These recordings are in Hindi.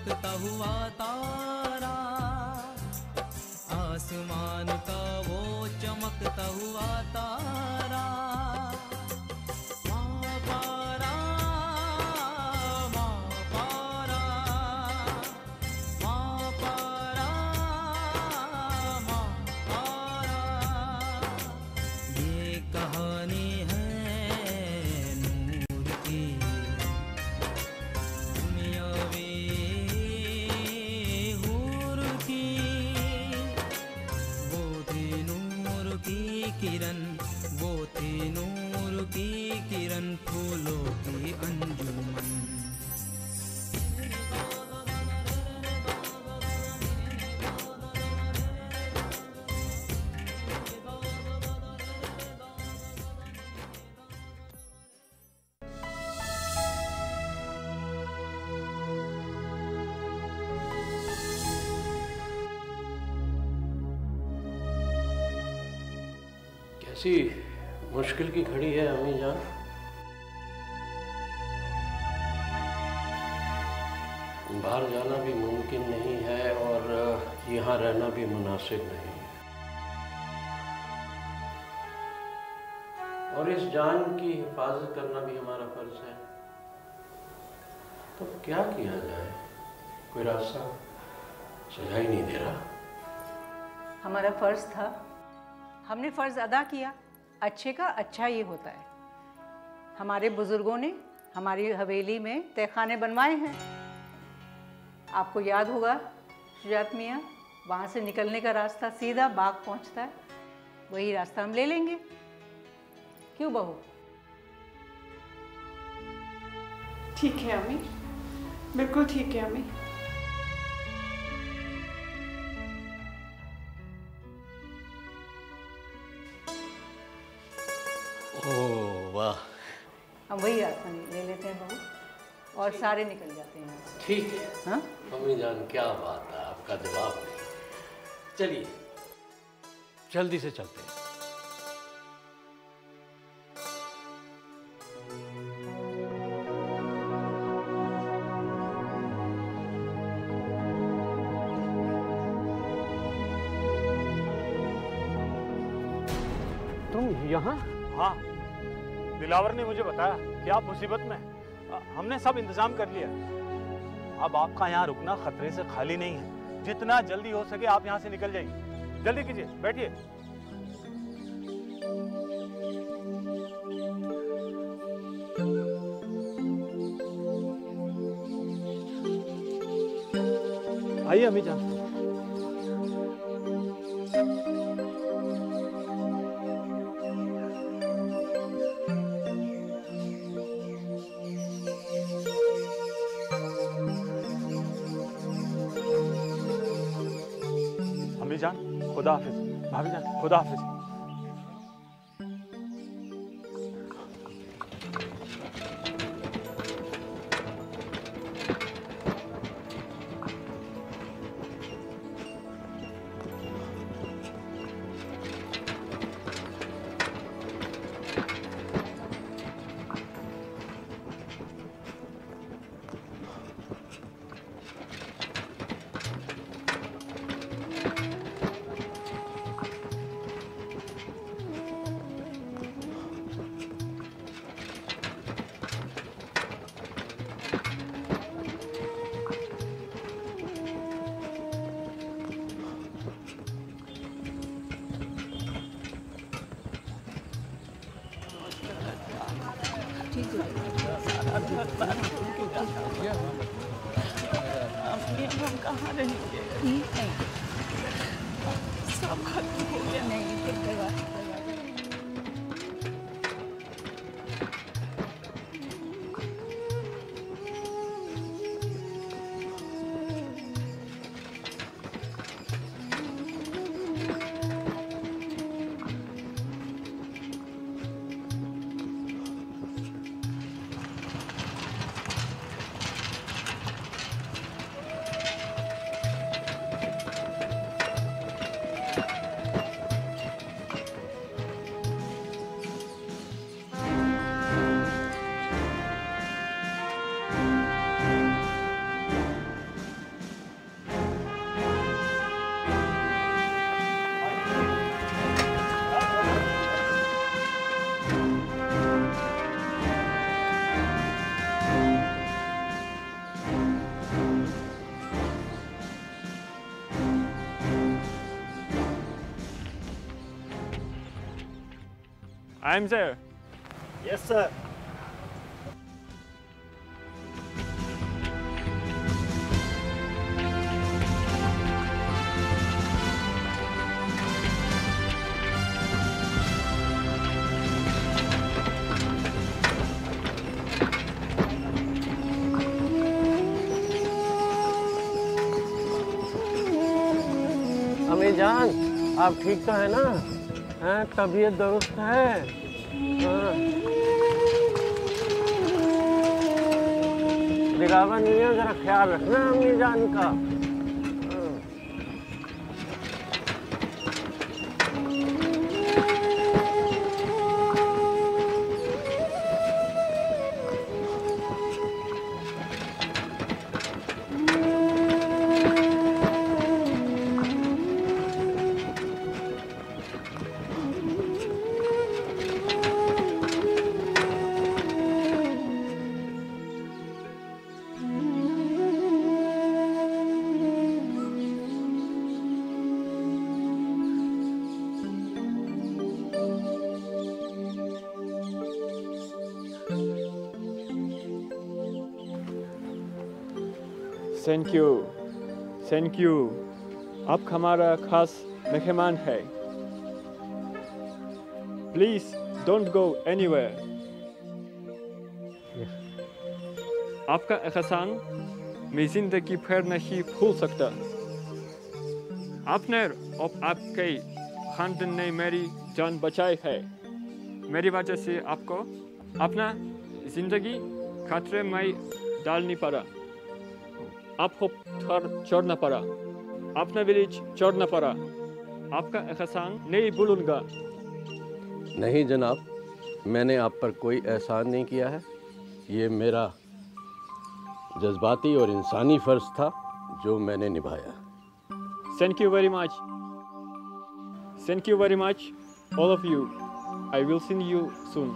चमकता हुआ तारा, आसमान का वो चमकता हुआ तारा। माँ पारा, माँ पारा, माँ पारा, माँ पारा। ये कहानी है नूर की, दुनियावी हूर की। वो थी नूर की किरण, वो थी नूर की किरण, फूलों की अंजुमन। कैसी मुश्किल की घड़ी है अम्मी जान। बाहर जाना भी मुमकिन नहीं है और यहाँ रहना भी मुनासिब नहीं है, और इस जान की हिफाजत करना भी हमारा फर्ज है। तो क्या किया जाए, कोई रास्ता सुझाई नहीं दे रहा। हमारा फर्ज था, हमने फर्ज अदा किया। अच्छे का अच्छा ही होता है। हमारे बुजुर्गों ने हमारी हवेली में तहखाने बनवाए हैं। आपको याद होगा शुजात मियाँ, वहाँ से निकलने का रास्ता सीधा बाग पहुँचता है, वही रास्ता हम ले लेंगे। क्यों बहू? ठीक है अम्मी, बिल्कुल ठीक है अम्मी। ओह वाह, हम वही रास्ता ले लेते हैं बहू, और सारे निकल जाते हैं। ठीक है। हाँ मम्मी जान, क्या बात है, आपका जवाब नहीं। चलिए जल्दी से चलते हैं। तुम यहाँ? हाँ, दिलावर ने मुझे बताया कि आप मुसीबत में हैं। हमने सब इंतजाम कर लिया। अब आपका यहाँ रुकना खतरे से खाली नहीं है। जितना जल्दी हो सके आप यहाँ से निकल जाइए। जल्दी कीजिए, बैठिए। आइए अम्मी जान। अम्मी जान खुदा हाफिज, भाभी जान खुदा हाफिज। हम कहाँ रहेंगे? सब खत्म हो गया। नहीं I am there. Yes, sir. अम्मी जान, आप ठीक तो है ना? हाँ, तबीयत दुरुस्त है? हाँ। दिलावर नहीं है, जरा ख्याल रखना अम्मी जान का। Thank you. आप हमारा खास मेहमान है। Please don't go anywhere. आपका एहसान मैं जिंदगी भर नहीं भूल सकता। आपने और आपके खानदान ने मेरी जान बचाई है। मेरी वजह से आपको अपना जिंदगी खतरे में डालनी पड़ा। आपको छोड़ना पड़ा, अपना विलेज छोड़ना पड़ा। आपका एहसान नहीं भूलूंगा। नहीं जनाब, मैंने आप पर कोई एहसान नहीं किया है। ये मेरा जज्बाती और इंसानी फ़र्ज़ था जो मैंने निभाया। Thank you very much. Thank you very much, all of you. I will see you soon.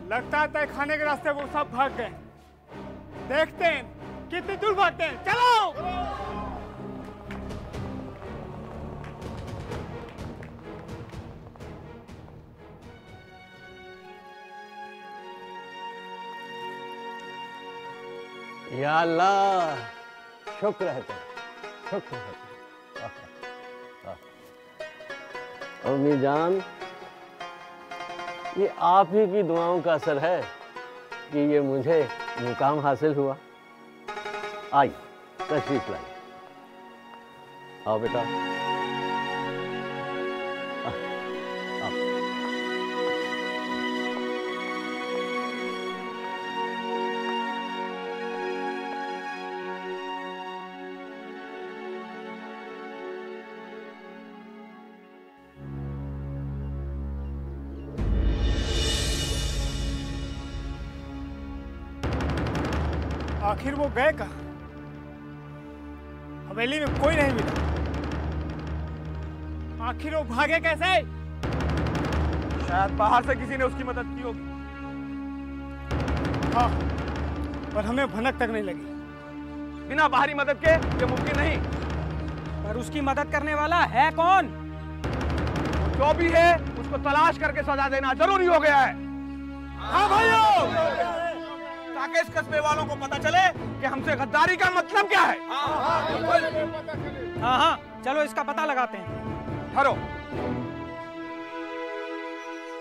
लगता है तय खाने के रास्ते वो सब भाग गए। देखते हैं कितनी दूर भागते हैं। चलो। या अल्लाह, शुक्र है तेरा, शुक्र है। अम्मी जान, ये आप ही की दुआओं का असर है कि ये मुझे मुकाम हासिल हुआ। आई, तशरीफ लाई। आओ बेटा। आओ। आखिर वो गए कहाँ? हवेली में कोई नहीं मिला। आखिर वो भागे कैसे? शायद बाहर से किसी ने उसकी मदद की होगी। हाँ, पर हमें भनक तक नहीं लगी। बिना बाहरी मदद के ये मुमकिन नहीं। पर उसकी मदद करने वाला है कौन? वो जो भी है उसको तलाश करके सजा देना जरूरी हो गया है। हाँ भाइयों, ताकि इस कस्बे वालों को पता चले कि हमसे गद्दारी का मतलब क्या है। हाँ हाँ, चलो इसका पता लगाते हैं। ठहरो,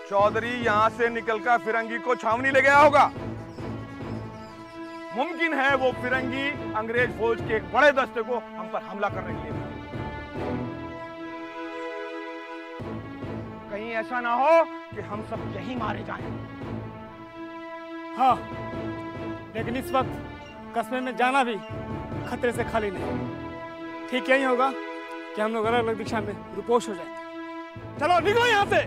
चौधरी यहां से निकलकर फिरंगी को छावनी ले गया होगा। मुमकिन है वो फिरंगी अंग्रेज फौज के एक बड़े दस्ते को हम पर हमला करने के लिए। कहीं ऐसा ना हो कि हम सब यहीं मारे जाएं। हाँ, लेकिन इस वक्त कस्बे में जाना भी खतरे से खाली नहीं। ठीक यही होगा कि हम लोग अलग अलग दिशा में रुपोश हो जाए। चलो निकलो यहाँ से।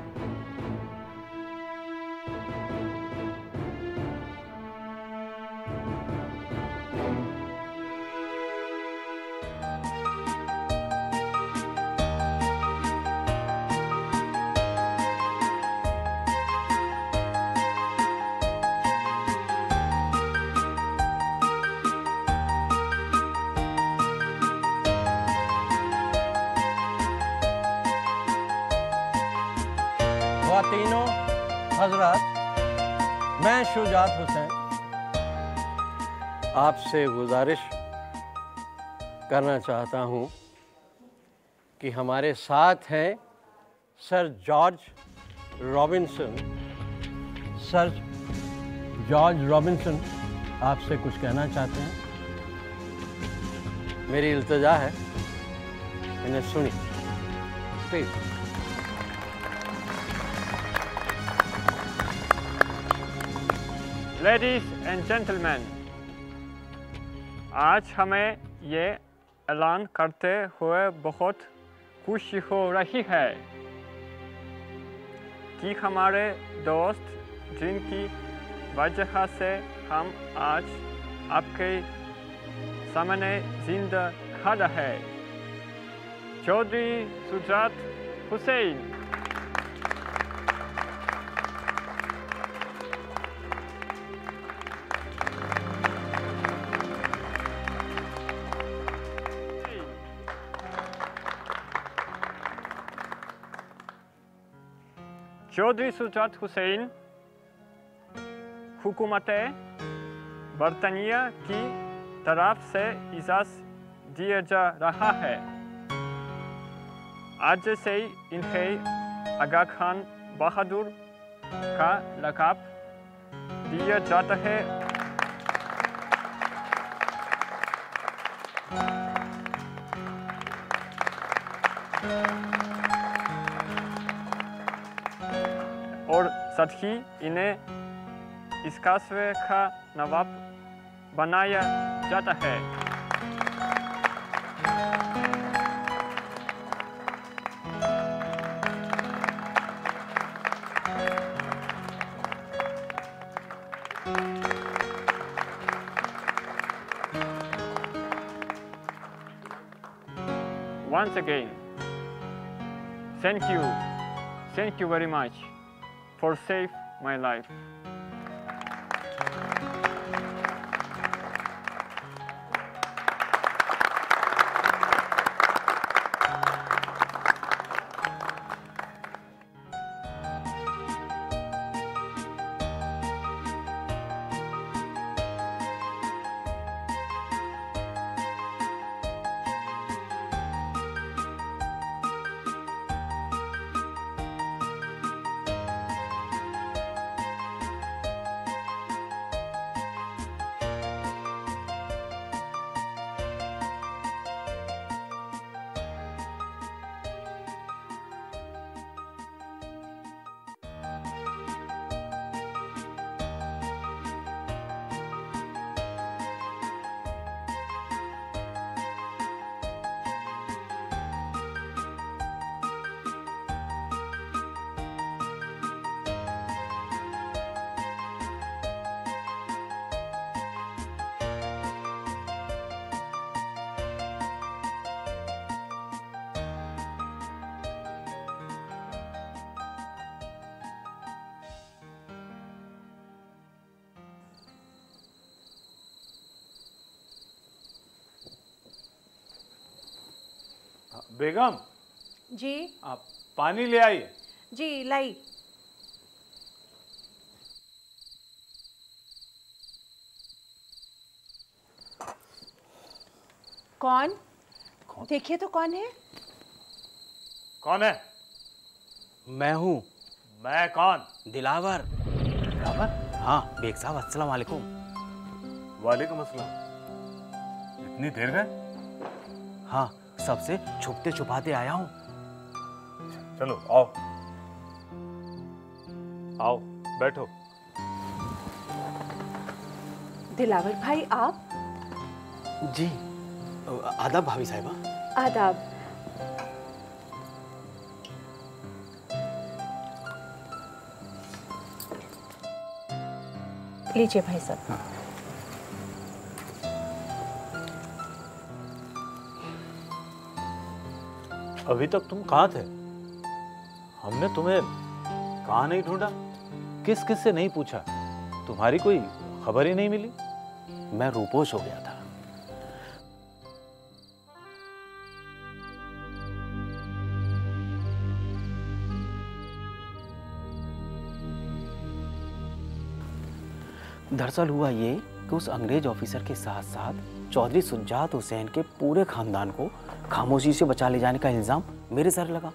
ख्वातीनों, हजरात, मैं शुजात हुसैन आपसे गुजारिश करना चाहता हूं कि हमारे साथ हैं sir George Robinson. Sir George Robinson आपसे कुछ कहना चाहते हैं। मेरी इल्तिजा है, इन्हें सुनिए प्लीज। लेडीज एंड जेंटलमैन, आज हमें ये ऐलान करते हुए बहुत खुशी हो रही है कि हमारे दोस्त जिनकी वजह से हम आज आपके सामने जिंदा खड़ा है, चौधरी शुजात हुसैन। चौधरी शुजात हुसैन हुकूमत बरतानिया की तरफ से इजाज़त दिया जा रहा है। आज से इन्हें आगा खान बहादुर का लक़ब दिया जाता है। और साथ ही इन्हें इस कस्बे का नवाब बनाया जाता है। Once again, thank you very much for save my life. बेगम जी आप पानी ले आइए। जी लाई। कौन? देखिए तो कौन है? कौन है? मैं हूँ। मैं कौन? दिलावर। दिलावर? हाँ बेग साहब, अस्सलाम वालेकुम। वालेकुम अस्सलाम। इतनी देर में? हाँ, सबसे छुपते छुपाते आया हूँ। चलो आओ आओ बैठो। दिलावर भाई आप? जी आदाब भाभी साहिबा। आदाब। लीजिए भाई साहब। हाँ। अभी तक तुम कहाँ थे? हमने तुम्हें कहाँ नहीं ढूंढा, किस किस से नहीं पूछा, तुम्हारी कोई खबर ही नहीं मिली। मैं रूपोश हो गया था। दरअसल हुआ ये कि उस अंग्रेज ऑफिसर के साथ साथ चौधरी सुजात हुसैन के पूरे खानदान को खामोशी से बचा ले जाने का इल्जाम मेरे सर लगा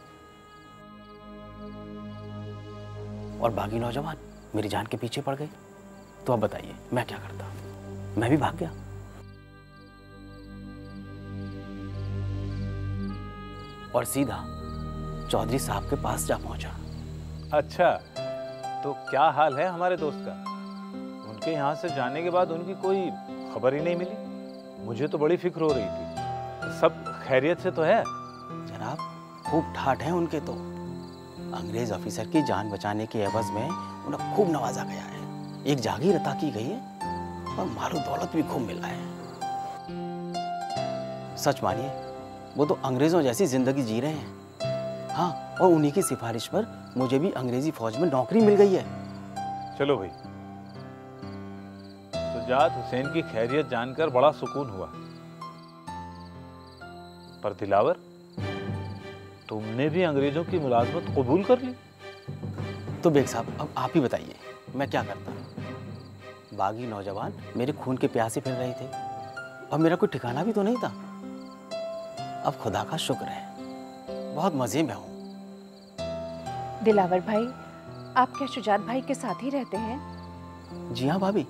और बागी नौजवान मेरी जान के पीछे पड़ गए। तो अब बताइए मैं क्या करता? मैं भी भाग गया। और सीधा चौधरी साहब के पास जा पहुंचा। अच्छा, तो क्या हाल है हमारे दोस्त का? उनके यहाँ से जाने के बाद उनकी कोई खबर ही नहीं मिली। मुझे तो बड़ी फिक्र हो रही थी। सब खैरियत से तो है? जनाब खूब ठाठ है उनके तो। अंग्रेज ऑफिसर की जान बचाने के एवज में उन्हें खूब नवाजा गया है। एक जागीर अता की गई है और मालो दौलत भी खूब मिला है। सच मानिए वो तो अंग्रेजों जैसी जिंदगी जी रहे हैं। हाँ, और उन्हीं की सिफारिश पर मुझे भी अंग्रेजी फौज में नौकरी मिल गई है। चलो भाई, सुजात हुसैन की खैरियत जानकर बड़ा सुकून हुआ। पर दिलावर, तुमने भी अंग्रेजों की मुलाजमत कबूल कर ली? तो बेग साहब अब आप ही बताइए मैं क्या करता? बागी नौजवान मेरे खून के प्यासे फिर रहे थे और मेरा कोई ठिकाना भी तो नहीं था। अब खुदा का शुक्र है बहुत मजे में हूँ। दिलावर भाई, आप क्या शुजात भाई के साथ ही रहते हैं? जी हाँ भाभी,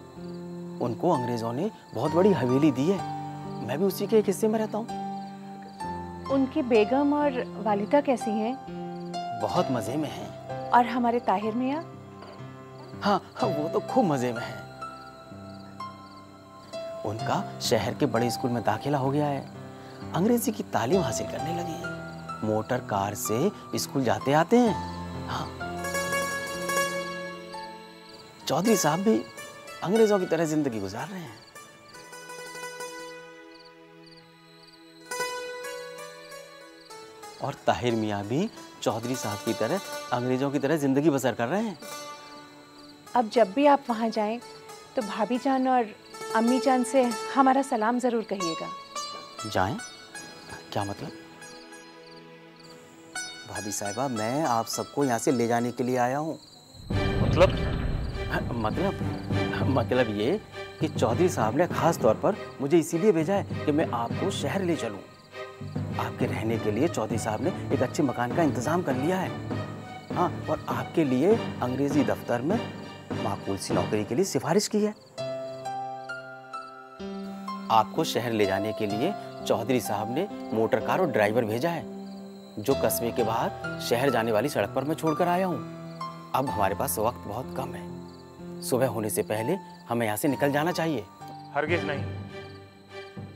उनको अंग्रेजों ने बहुत बड़ी हवेली दी है। मैं भी उसी के एक हिस्से में रहता हूँ। उनकी बेगम और वालिदा कैसी हैं? बहुत मजे में हैं। और हमारे ताहिर मियाँ? हाँ, वो तो खूब मजे में हैं। उनका शहर के बड़े स्कूल में दाखिला हो गया है। अंग्रेजी की तालीम हासिल करने लगे हैं। मोटर कार से स्कूल जाते आते हैं। हाँ, चौधरी साहब भी अंग्रेजों की तरह जिंदगी गुजार रहे हैं। और ताहिर मियाँ भी चौधरी साहब की तरह अंग्रेजों की तरह जिंदगी बसर कर रहे हैं। अब जब भी आप वहाँ जाएं तो भाभी जान और अम्मी जान से हमारा सलाम ज़रूर कहिएगा। जाएं? क्या मतलब? भाभी साहिबा, मैं आप सबको यहाँ से ले जाने के लिए आया हूँ। मतलब ये कि चौधरी साहब ने खास तौर पर मुझे इसीलिए भेजा है कि मैं आपको शहर ले चलूँ। आपके रहने के लिए चौधरी साहब ने एक अच्छे मकान का इंतजाम कर लिया है। हाँ, और आपके लिए अंग्रेजी दफ्तर में माकूल सी नौकरी के लिए सिफारिश की है। आपको शहर ले जाने के लिए चौधरी साहब ने मोटर कार और ड्राइवर भेजा है, जो कस्बे के बाहर शहर जाने वाली सड़क पर मैं छोड़कर आया हूँ। अब हमारे पास वक्त बहुत कम है। सुबह होने से पहले हमें यहाँ से निकल जाना चाहिए। हरगिज नहीं,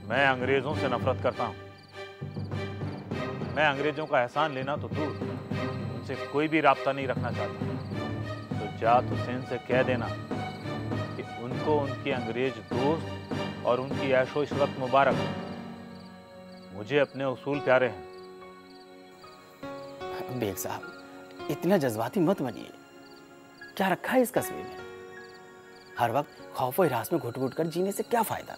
मैं अंग्रेजों से नफरत करता हूँ। मैं अंग्रेजों का एहसान लेना तो दूर, उनसे कोई भी राब्ता नहीं रखना चाहता। तो जात हुसैन से कह देना कि उनको उनके अंग्रेज दोस्त और उनकी ऐशो इशरत मुबारक। मुझे अपने उसूल प्यारे हैं। बेग साहब, इतना जज्बाती मत बनिए। क्या रखा है इस कस्बे में? हर वक्त खौफ और हिरास में घुट घुट कर जीने से क्या फायदा?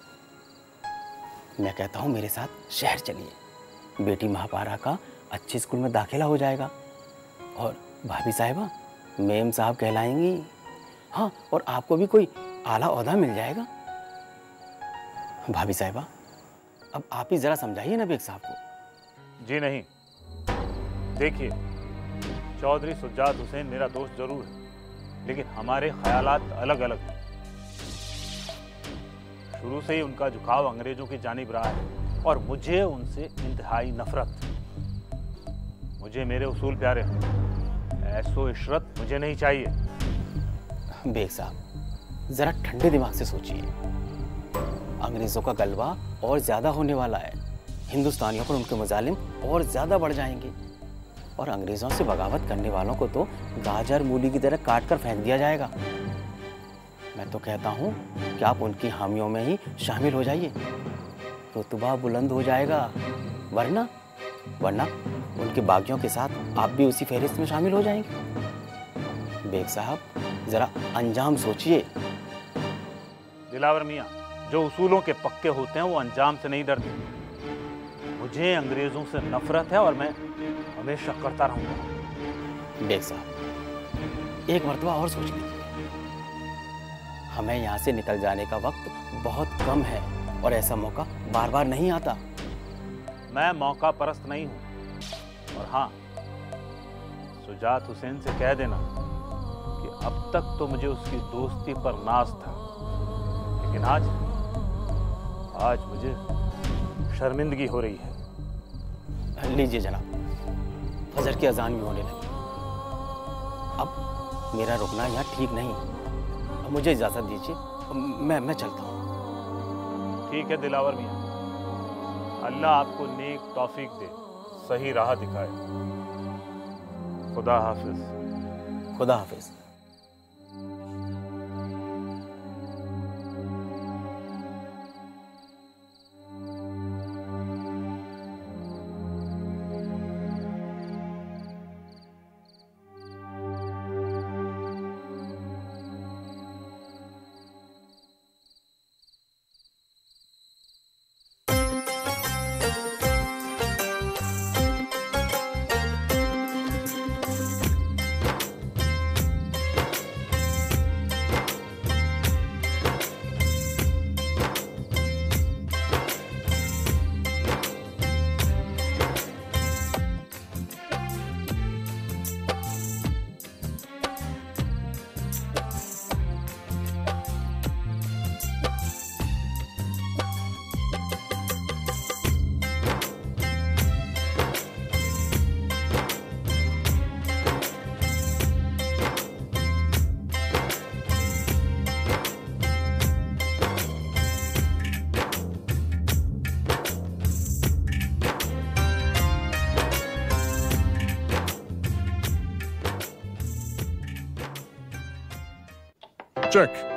मैं कहता हूँ मेरे साथ शहर चलिए। बेटी महापारा का अच्छे स्कूल में दाखिला हो जाएगा और भाभी साहिबा मेम साहब कहलाएंगी। हाँ, और आपको भी कोई आला ओहदा मिल जाएगा। भाभी साहिबा, अब आप ही जरा समझाइए ना बेग साहब को। जी नहीं, देखिए, चौधरी सुजात हुसैन मेरा दोस्त जरूर है, लेकिन हमारे ख्यालात अलग अलग हैं। शुरू से ही उनका झुकाव अंग्रेजों की जानिब रहा है और मुझे उनसे इंतहाई नफरत। मुझे मेरे उसूल प्यारे हैं, ऐसो इशरत मुझे नहीं चाहिए। बेग साहब, जरा ठंडे दिमाग से सोचिए। अंग्रेजों का गलबा और ज्यादा होने वाला है, हिंदुस्तानियों पर उनके मुजालिम और ज्यादा बढ़ जाएंगे और अंग्रेजों से बगावत करने वालों को तो गाजर मूली की तरह काट कर फेंक दिया जाएगा। मैं तो कहता हूँ कि आप उनकी हामियों में ही शामिल हो जाइए, रुतबा बुलंद हो जाएगा। वरना उनके बागियों के साथ आप भी उसी फहरिस्त में शामिल हो जाएंगे। बेग साहब, जरा अंजाम सोचिए। दिलावर मियाँ, जो उसूलों के पक्के होते हैं वो अंजाम से नहीं डरते। मुझे अंग्रेजों से नफरत है और मैं हमेशा करता रहूंगा। बेग साहब, एक मर्तबा और सोच लीजिए। हमें यहाँ से निकल जाने का वक्त बहुत कम है और ऐसा मौका बार बार नहीं आता। मैं मौका परस्त नहीं हूं। और हाँ, सुजात हुसैन से कह देना कि अब तक तो मुझे उसकी दोस्ती पर नाज था, लेकिन आज मुझे शर्मिंदगी हो रही है। लीजिए जनाब, फजर की अजान भी होने लगी। अब मेरा रुकना यहाँ ठीक नहीं। अब मुझे इजाज़त दीजिए, मैं चलता हूँ। ठीक है दिलावर मियाँ, अल्लाह आपको नेक तौफीक दे, सही राह दिखाए। खुदा हाफिज। खुदा हाफिज। Check.